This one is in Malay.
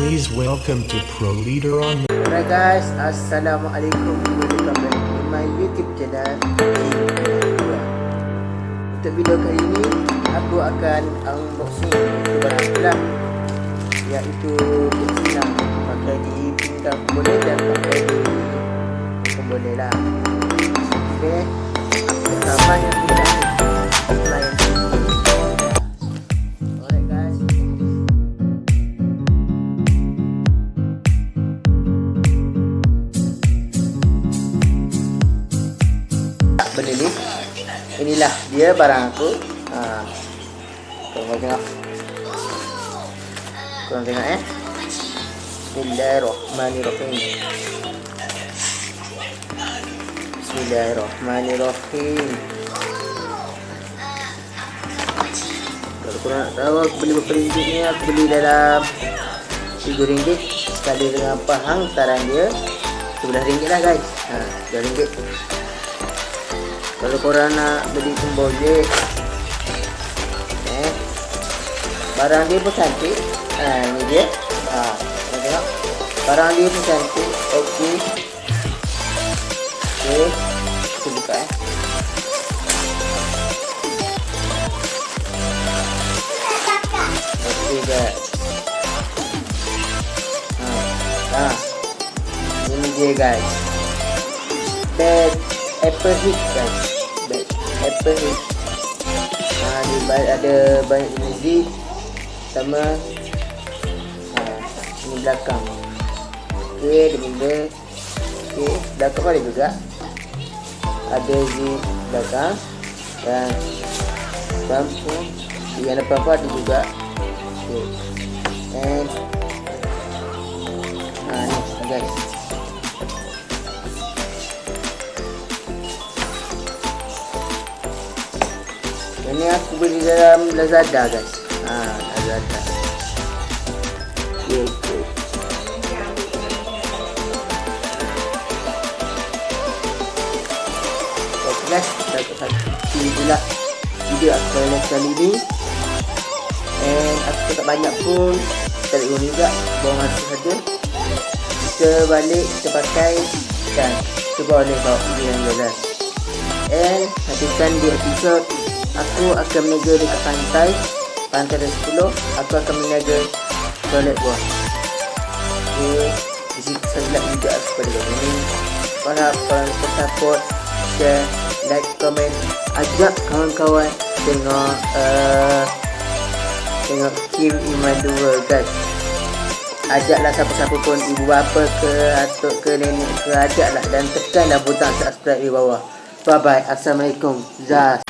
Please welcome to Pro Leader on the... Alright guys, Assalamualaikum. Welcome back to my YouTube channel. Untuk video kali ini, aku akan unboxing barang aku lah, iaitu senang pakai di pinggang pun boleh dan pakai di pun boleh lah. Okay, pertama yang kita apply beli. Inilah dia barang aku. Korang tengok. Korang tengok Bismillahirrahmanirrahim. Bismillahirrahmanirrahim. Kalau korang nak tahu aku beli berapa ringgit ni, aku beli dalam RM3 sekali dengan penghantaran dia RM11 lah guys. RM12. Kalau korang nak beli pun boleh. Barang dia pun cantik. Ini dia. Korang tengok. Barang dia pun cantik. Okey. Okey. Kita buka Okey guys. Ini dia guys. Bed apehlic guys. Bed apehlic. Dia ada banyak jenis sama. Ini belakang. Okey, dia benda. Okey, belakang ada juga. Ada zip belakang dan lampu. Yang depan pun ada juga. Okey. And ni guys. Ini aku beli dalam lazada guys. Lazada. Okay. Okay guys, kita itulah video aku kali ini. And aku tak banyak pun, kita lihat juga, buang masa saja. Kita balik, kita pakai dan kita boleh bawa video yang jelas. And habiskan di episode. Aku akan meniaga dekat pantai dari 10. Aku akan meniaga toilet buah. Okay, di situ saya like juga kepada korang ini. Harap korang support, share, like, komen. Ajak kawan-kawan tengok Kim Iman 2 guys. Ajaklah siapa-siapa pun, ibu bapa ke, atuk ke, nenek ke, ajaklah dan tekanlah butang subscribe di bawah. Bye bye. Assalamualaikum. Zaz.